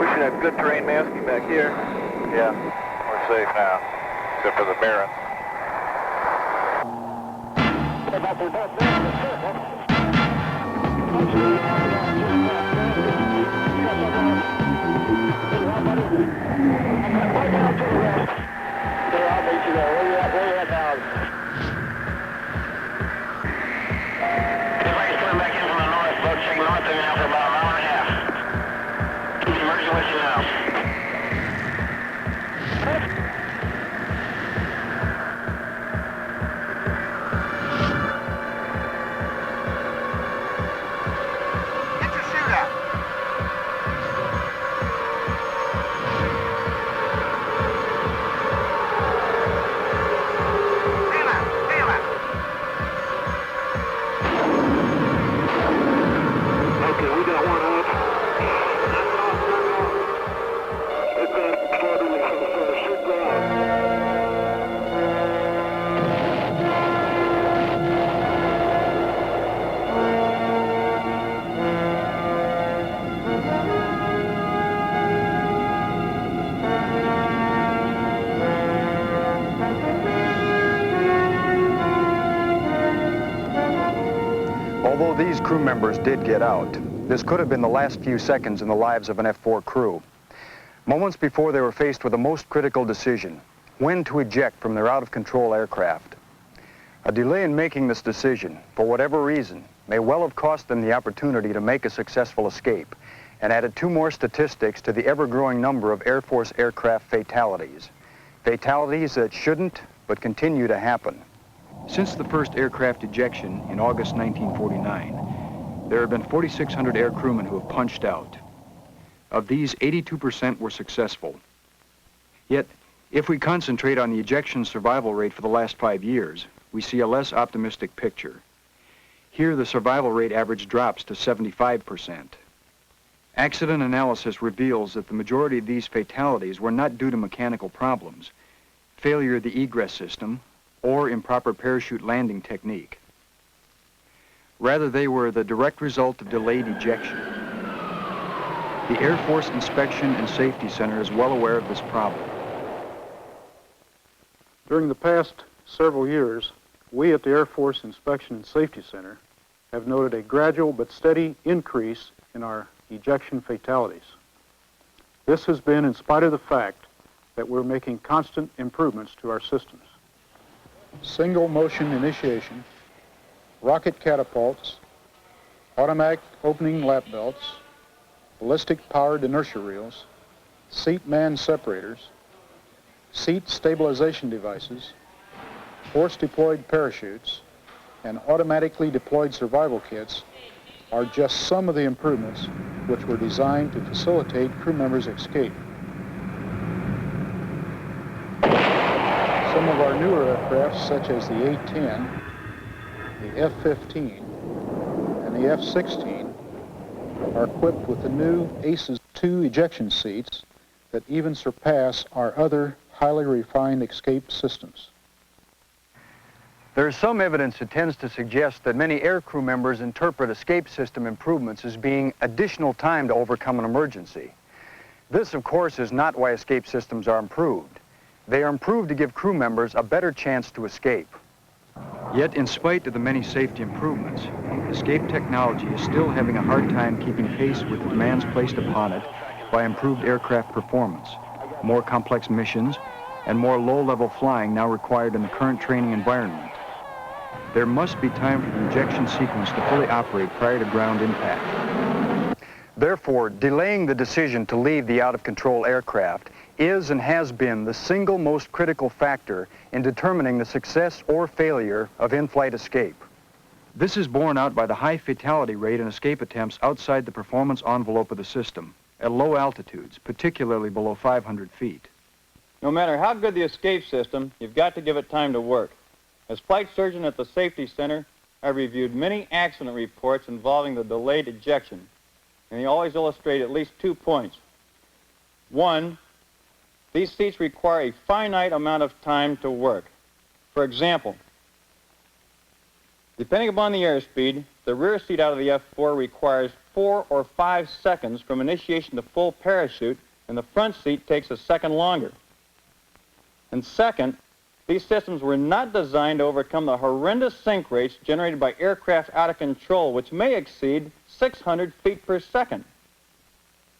We should have good terrain masking back here. Yeah, we're safe now, except for the Barons. Everybody's coming back in from the north, boat checking north of me now for about an hour and a half. Emerging with you now. Although these crew members did get out, this could have been the last few seconds in the lives of an F-4 crew. Moments before they were faced with the most critical decision, when to eject from their out-of-control aircraft. A delay in making this decision, for whatever reason, may well have cost them the opportunity to make a successful escape and added 2 more statistics to the ever-growing number of Air Force aircraft fatalities. Fatalities that shouldn't, but continue to happen. Since the first aircraft ejection in August 1949, there have been 4,600 air crewmen who have punched out. Of these, 82% were successful. Yet, if we concentrate on the ejection survival rate for the last 5 years, we see a less optimistic picture. Here, the survival rate average drops to 75%. Accident analysis reveals that the majority of these fatalities were not due to mechanical problems, failure of the egress system, or improper parachute landing technique. Rather, they were the direct result of delayed ejection. The Air Force Inspection and Safety Center is well aware of this problem. During the past several years, we at the Air Force Inspection and Safety Center have noted a gradual but steady increase in our ejection fatalities. This has been in spite of the fact that we're making constant improvements to our systems. Single motion initiation, rocket catapults, automatic opening lap belts, ballistic powered inertia reels, seat man separators, seat stabilization devices, force deployed parachutes, and automatically deployed survival kits are just some of the improvements which were designed to facilitate crew members' escape. Some of our newer aircraft, such as the A-10, the F-15, and the F-16, are equipped with the new ACES II Ejection Seats that even surpass our other highly refined escape systems. There is some evidence that tends to suggest that many aircrew members interpret escape system improvements as being additional time to overcome an emergency. This, of course, is not why escape systems are improved. They are improved to give crew members a better chance to escape. Yet, in spite of the many safety improvements, escape technology is still having a hard time keeping pace with the demands placed upon it by improved aircraft performance, more complex missions, and more low-level flying now required in the current training environment. There must be time for the ejection sequence to fully operate prior to ground impact. Therefore, delaying the decision to leave the out-of-control aircraft is and has been the single most critical factor in determining the success or failure of in-flight escape. This is borne out by the high fatality rate in escape attempts outside the performance envelope of the system, at low altitudes, particularly below 500 feet. No matter how good the escape system, you've got to give it time to work. As flight surgeon at the Safety Center, I've reviewed many accident reports involving the delayed ejection, and they always illustrate at least 2 points. One, these seats require a finite amount of time to work. For example, depending upon the airspeed, the rear seat out of the F-4 requires 4 or 5 seconds from initiation to full parachute, and the front seat takes a second longer. And second, these systems were not designed to overcome the horrendous sink rates generated by aircraft out of control, which may exceed 600 feet per second.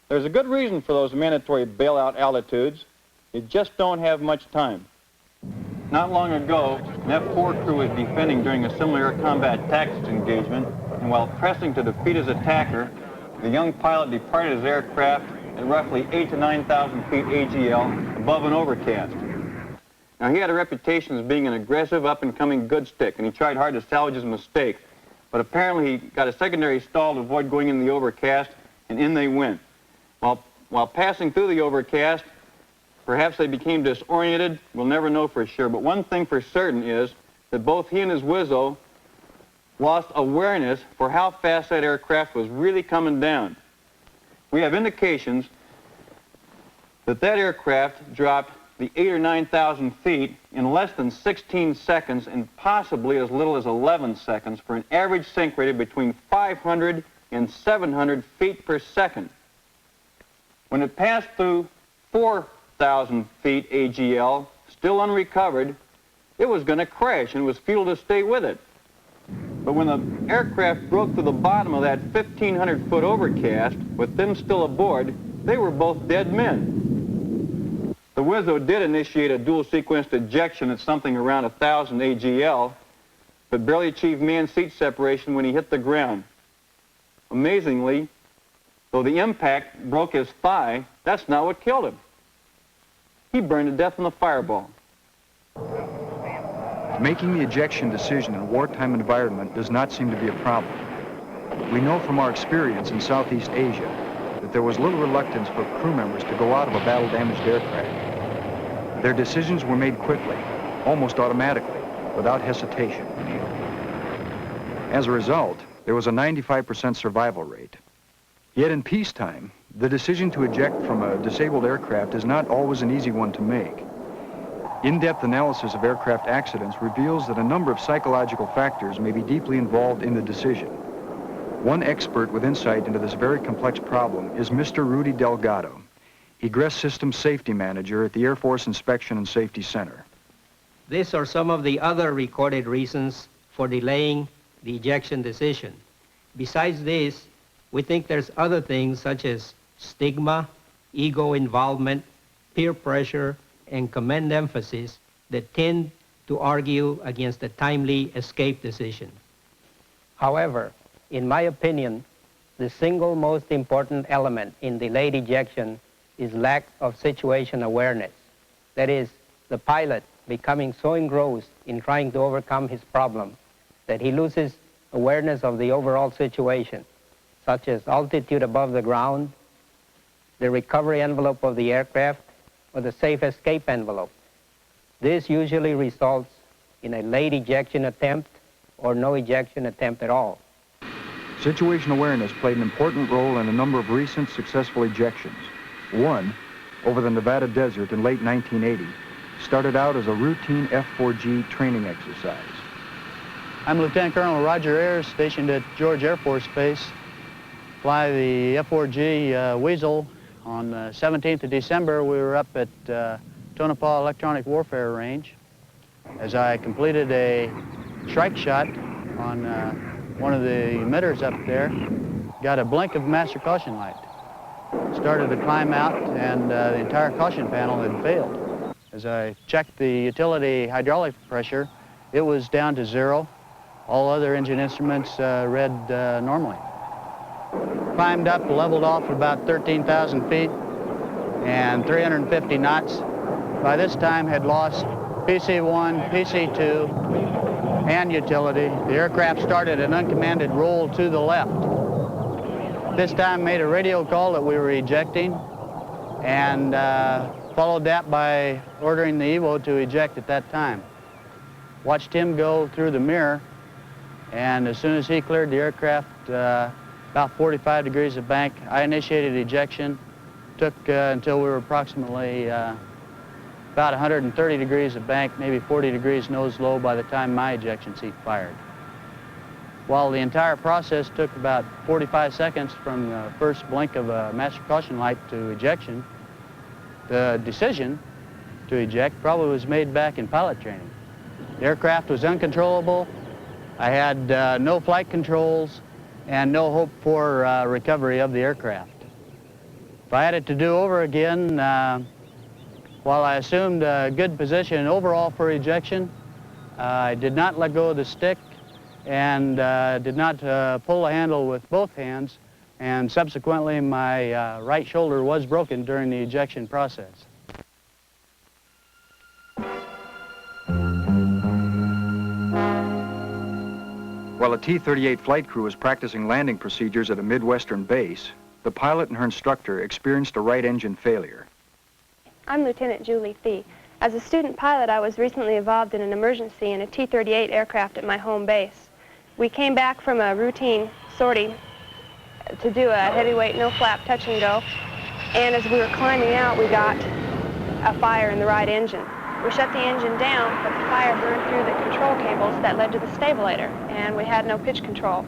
There's a good reason for those mandatory bailout altitudes. You just don't have much time. Not long ago, an F-4 crew was defending during a similar air combat tactics engagement, and while pressing to defeat his attacker, the young pilot departed his aircraft at roughly 8,000 to 9,000 feet AGL above an overcast. Now, he had a reputation as being an aggressive, up-and-coming good stick, and he tried hard to salvage his mistake. But apparently, he got a secondary stall to avoid going in the overcast, and in they went. While passing through the overcast, perhaps they became disoriented. We'll never know for sure. But one thing for certain is that both he and his Wizzo lost awareness for how fast that aircraft was really coming down. We have indications that that aircraft dropped the 8,000 or 9,000 feet in less than 16 seconds and possibly as little as 11 seconds for an average sink rate of between 500 and 700 feet per second. When it passed through 4,000 feet AGL, still unrecovered, it was going to crash and was fuel to stay with it. But when the aircraft broke through the bottom of that 1,500-foot overcast, with them still aboard, they were both dead men. The Wizzo did initiate a dual-sequenced ejection at something around 1,000 AGL, but barely achieved man-seat separation when he hit the ground. Amazingly, though the impact broke his thigh, that's not what killed him. He burned to death in the fireball. Making the ejection decision in a wartime environment does not seem to be a problem. We know from our experience in Southeast Asia that there was little reluctance for crew members to go out of a battle-damaged aircraft. Their decisions were made quickly, almost automatically, without hesitation. As a result, there was a 95% survival rate. Yet in peacetime, the decision to eject from a disabled aircraft is not always an easy one to make. In-depth analysis of aircraft accidents reveals that a number of psychological factors may be deeply involved in the decision. One expert with insight into this very complex problem is Mr. Rudy Delgado, Egress Systems Safety Manager at the Air Force Inspection and Safety Center. These are some of the other recorded reasons for delaying the ejection decision. Besides this, we think there's other things such as stigma, ego involvement, peer pressure, and command emphasis that tend to argue against a timely escape decision. However, in my opinion, the single most important element in delayed ejection is lack of situation awareness. That is, the pilot becoming so engrossed in trying to overcome his problem that he loses awareness of the overall situation, such as altitude above the ground, the recovery envelope of the aircraft, or the safe escape envelope. This usually results in a late ejection attempt or no ejection attempt at all. Situation awareness played an important role in a number of recent successful ejections. One, over the Nevada desert in late 1980, started out as a routine F-4G training exercise. I'm Lieutenant Colonel Roger Ayers, stationed at George Air Force Base. Fly the F-4G Weasel. On the 17th of December, we were up at Tonopah Electronic Warfare Range as I completed a strike shot on one of the emitters up there. Got a blink of master caution light. Started to climb out, and the entire caution panel had failed. As I checked the utility hydraulic pressure, it was down to 0. All other engine instruments read normally. Climbed up, leveled off at about 13,000 feet and 350 knots. By this time had lost PC-1, PC-2, and utility. The aircraft started an uncommanded roll to the left. This time made a radio call that we were ejecting, and followed that by ordering the Evo to eject at that time. Watched him go through the mirror, and as soon as he cleared the aircraft, about 45 degrees of bank, I initiated ejection. Took until we were approximately about 130 degrees of bank, maybe 40 degrees nose low by the time my ejection seat fired. while the entire process took about 45 seconds from the first blink of a master caution light to ejection, the decision to eject probably was made back in pilot training. The aircraft was uncontrollable. I had no flight controls and no hope for recovery of the aircraft. If I had it to do over again, while I assumed a good position overall for ejection, I did not let go of the stick and did not pull the handle with both hands, and subsequently my right shoulder was broken during the ejection process. While a T-38 flight crew was practicing landing procedures at a Midwestern base, the pilot and her instructor experienced a right engine failure. I'm Lieutenant Julie Fee. As a student pilot, I was recently involved in an emergency in a T-38 aircraft at my home base. We came back from a routine sortie to do a heavyweight no-flap touch and go, and as we were climbing out, we got a fire in the right engine. We shut the engine down, but the fire burned through the control cables that led to the stabilator, and we had no pitch control.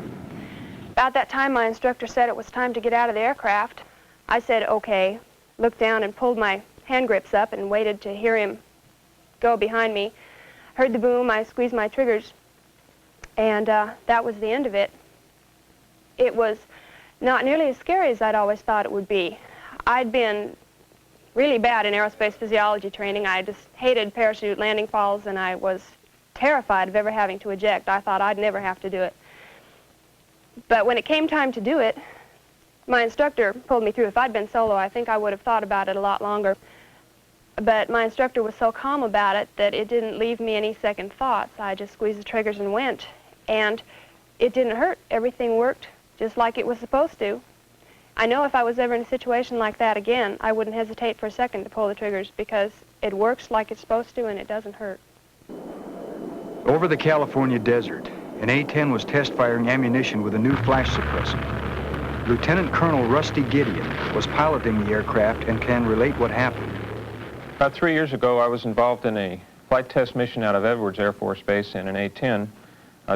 About that time, my instructor said it was time to get out of the aircraft. I said, okay, looked down and pulled my hand grips up and waited to hear him go behind me. Heard the boom, I squeezed my triggers, and that was the end of it. It was not nearly as scary as I'd always thought it would be. I'd been really bad in aerospace physiology training. I just hated parachute landing falls, and I was terrified of ever having to eject. I thought I'd never have to do it. But when it came time to do it, my instructor pulled me through. If I'd been solo, I think I would have thought about it a lot longer. But my instructor was so calm about it that it didn't leave me any second thoughts. I just squeezed the triggers and went. And it didn't hurt. Everything worked just like it was supposed to. I know if I was ever in a situation like that again, I wouldn't hesitate for a second to pull the triggers because it works like it's supposed to and it doesn't hurt. Over the California desert, an A-10 was test-firing ammunition with a new flash suppressant. Lieutenant Colonel Rusty Gideon was piloting the aircraft and can relate what happened. About 3 years ago, I was involved in a flight test mission out of Edwards Air Force Base in an A-10,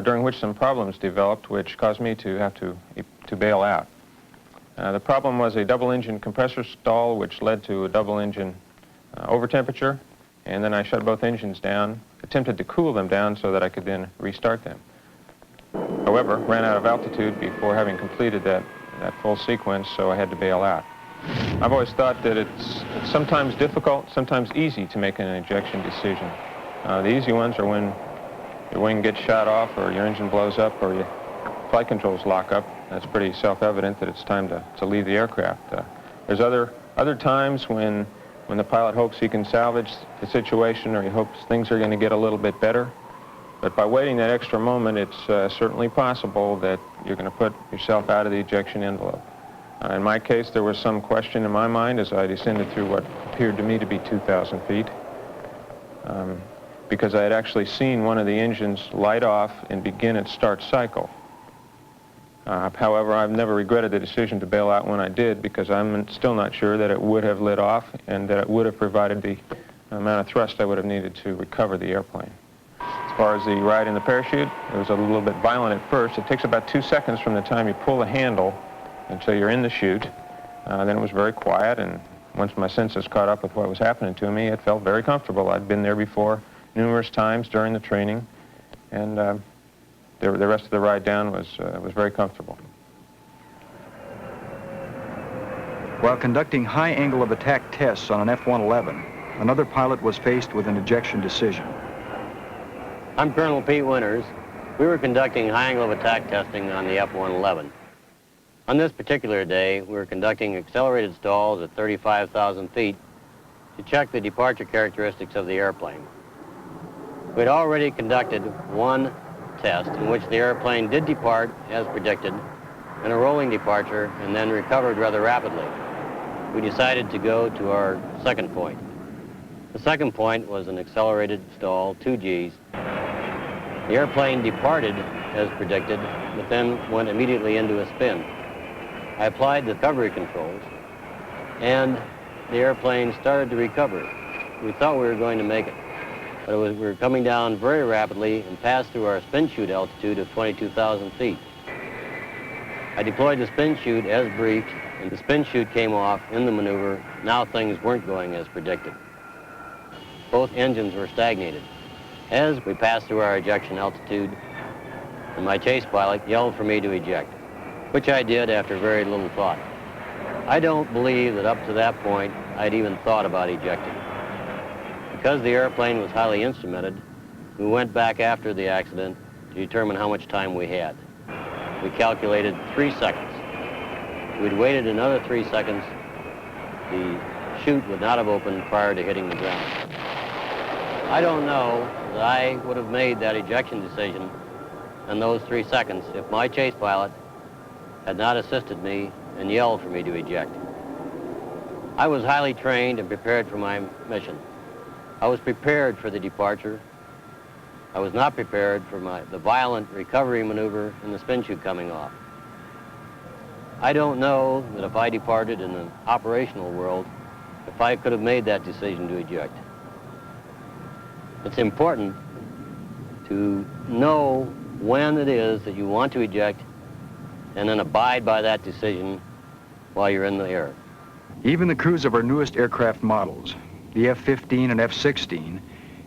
during which some problems developed which caused me to have to bail out. The problem was a double-engine compressor stall, which led to a double-engine overtemperature, and then I shut both engines down, attempted to cool them down so that I could then restart them. However, ran out of altitude before having completed that full sequence, so I had to bail out. I've always thought that it's sometimes difficult, sometimes easy to make an ejection decision. The easy ones are when your wing gets shot off, or your engine blows up, or your flight controls lock up. It's pretty self-evident that it's time to leave the aircraft. There's other times when the pilot hopes he can salvage the situation, or he hopes things are going to get a little bit better. But by waiting that extra moment, it's certainly possible that you're going to put yourself out of the ejection envelope. In my case, there was some question in my mind as I descended through what appeared to me to be 2,000 feet, because I had actually seen one of the engines light off and begin its start cycle. However, I've never regretted the decision to bail out when I did, because I'm still not sure that it would have lit off and that it would have provided the amount of thrust I would have needed to recover the airplane. As far as the ride in the parachute, it was a little bit violent at first. It takes about 2 seconds from the time you pull the handle until you're in the chute. Then it was very quiet, and once my senses caught up with what was happening to me, it felt very comfortable. I'd been there before numerous times during the training, and the rest of the ride down was very comfortable. While conducting high angle of attack tests on an F-111, another pilot was faced with an ejection decision. I'm Colonel Pete Winters. We were conducting high angle of attack testing on the F-111. On this particular day, we were conducting accelerated stalls at 35,000 feet to check the departure characteristics of the airplane. We had already conducted one test in which the airplane did depart as predicted in a rolling departure and then recovered rather rapidly. We decided to go to our second point. The second point was an accelerated stall, 2Gs. The airplane departed as predicted, but then went immediately into a spin. I applied the recovery controls, and the airplane started to recover. We thought we were going to make it. but we were coming down very rapidly and passed through our spin chute altitude of 22,000 feet. I deployed the spin chute as briefed, and the spin chute came off in the maneuver. Now things weren't going as predicted. Both engines were stagnated. As we passed through our ejection altitude, and my chase pilot yelled for me to eject, which I did after very little thought. I don't believe that up to that point I'd even thought about ejecting. Because the airplane was highly instrumented, we went back after the accident to determine how much time we had. We calculated 3 seconds. If we'd waited another 3 seconds, the chute would not have opened prior to hitting the ground. I don't know that I would have made that ejection decision in those 3 seconds if my chase pilot had not assisted me and yelled for me to eject. I was highly trained and prepared for my mission. I was prepared for the departure. I was not prepared for the violent recovery maneuver and the spin chute coming off. I don't know that if I departed in an operational world, if I could have made that decision to eject. It's important to know when it is that you want to eject and then abide by that decision while you're in the air. Even the crews of our newest aircraft models, the F-15 and F-16,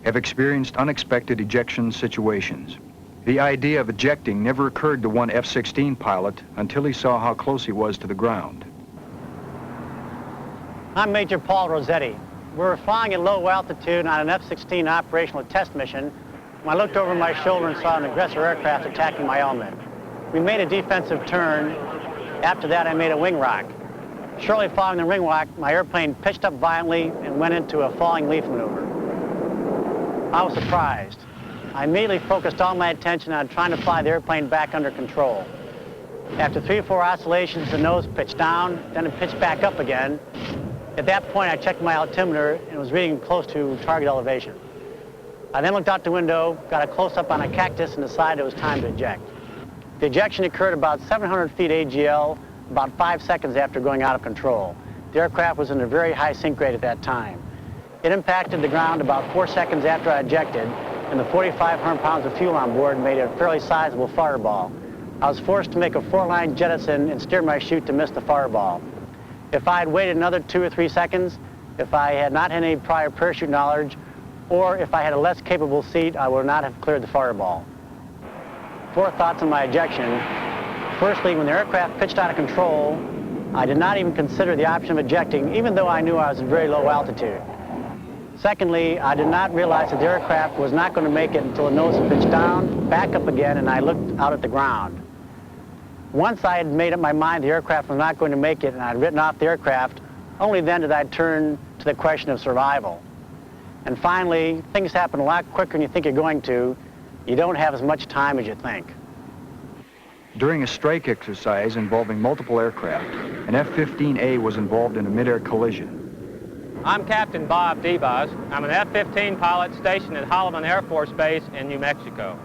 have experienced unexpected ejection situations. The idea of ejecting never occurred to one F-16 pilot until he saw how close he was to the ground. I'm Major Paul Rossetti. We were flying at low altitude on an F-16 operational test mission when I looked over my shoulder and saw an aggressor aircraft attacking my element. We made a defensive turn. After that, I made a wing rock. Shortly following the wing rock, my airplane pitched up violently and went into a falling leaf maneuver. I was surprised. I immediately focused all my attention on trying to fly the airplane back under control. After 3 or 4 oscillations, the nose pitched down, then it pitched back up again. At that point, I checked my altimeter and was reading close to target elevation. I then looked out the window, got a close-up on a cactus, and decided it was time to eject. The ejection occurred about 700 feet AGL, about 5 seconds after going out of control. The aircraft was in a very high sink rate at that time. It impacted the ground about 4 seconds after I ejected, and the 4,500 pounds of fuel on board made a fairly sizable fireball. I was forced to make a 4-line jettison and steer my chute to miss the fireball. If I had waited another 2 or 3 seconds, if I had not had any prior parachute knowledge, or if I had a less capable seat, I would not have cleared the fireball. 4 thoughts on my ejection. Firstly, when the aircraft pitched out of control, I did not even consider the option of ejecting, even though I knew I was at very low altitude. Secondly, I did not realize that the aircraft was not going to make it until the nose pitched down, back up again, and I looked out at the ground. Once I had made up my mind the aircraft was not going to make it and I had written off the aircraft, only then did I turn to the question of survival. And finally, things happen a lot quicker than you think you're going to. You don't have as much time as you think. During a strike exercise involving multiple aircraft, an F-15A was involved in a mid-air collision. I'm Captain Bob Debus. I'm an F-15 pilot stationed at Holloman Air Force Base in New Mexico.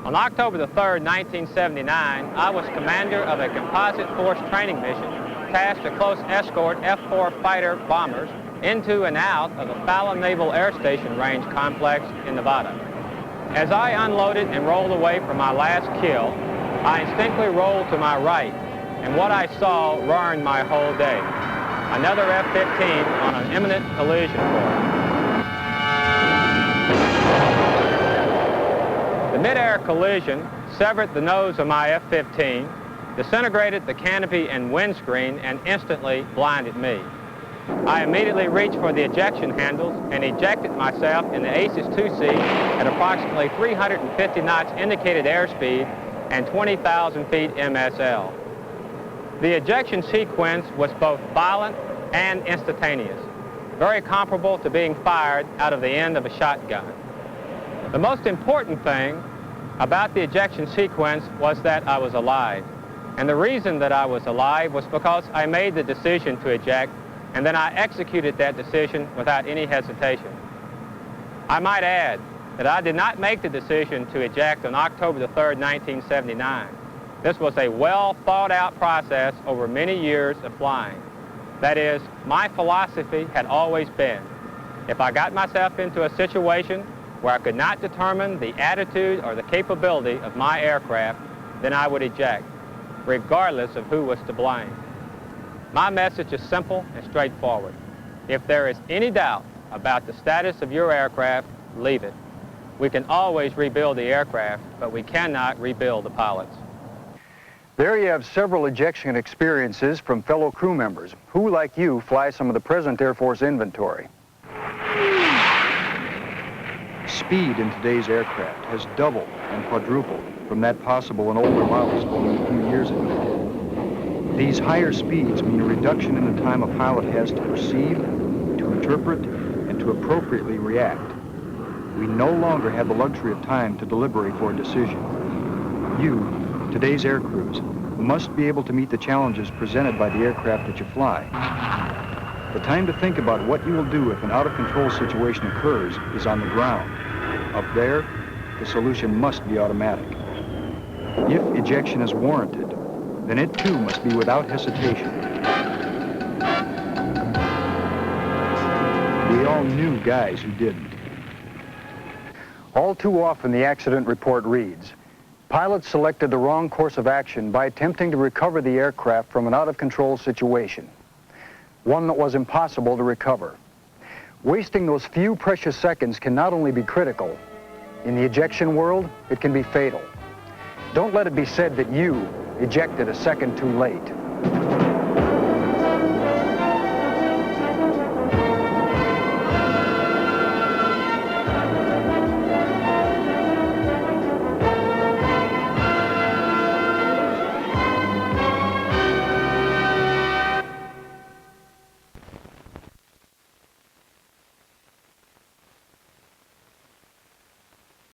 On October the 3rd, 1979, I was commander of a composite force training mission tasked to close escort F-4 fighter bombers into and out of the Fallon Naval Air Station Range complex in Nevada. As I unloaded and rolled away from my last kill, I instinctively rolled to my right, and what I saw ruined my whole day. Another F-15 on an imminent collision course. The mid-air collision severed the nose of my F-15, disintegrated the canopy and windscreen, and instantly blinded me. I immediately reached for the ejection handles and ejected myself in the ACES II Seat at approximately 350 knots indicated airspeed and 20,000 feet MSL. The ejection sequence was both violent and instantaneous, very comparable to being fired out of the end of a shotgun. The most important thing about the ejection sequence was that I was alive. And the reason that I was alive was because I made the decision to eject, and then I executed that decision without any hesitation. I might add that I did not make the decision to eject on October the 3rd, 1979. This was a well-thought-out process over many years of flying. That is, my philosophy had always been, if I got myself into a situation where I could not determine the attitude or the capability of my aircraft, then I would eject, regardless of who was to blame. My message is simple and straightforward. If there is any doubt about the status of your aircraft, leave it. We can always rebuild the aircraft, but we cannot rebuild the pilots. There you have several ejection experiences from fellow crew members who, like you, fly some of the present Air Force inventory. Speed in today's aircraft has doubled and quadrupled from that possible in older models only a few years ago. These higher speeds mean a reduction in the time a pilot has to perceive, to interpret, and to appropriately react. We no longer have the luxury of time to deliberate for a decision. You, today's aircrews, must be able to meet the challenges presented by the aircraft that you fly. The time to think about what you will do if an out-of-control situation occurs is on the ground. Up there, the solution must be automatic. If ejection is warranted, then it too must be without hesitation. We all knew guys who didn't. All too often the accident report reads, pilots selected the wrong course of action by attempting to recover the aircraft from an out-of-control situation, one that was impossible to recover. Wasting those few precious seconds can not only be critical, in the ejection world, it can be fatal. Don't let it be said that you ejected a second too late.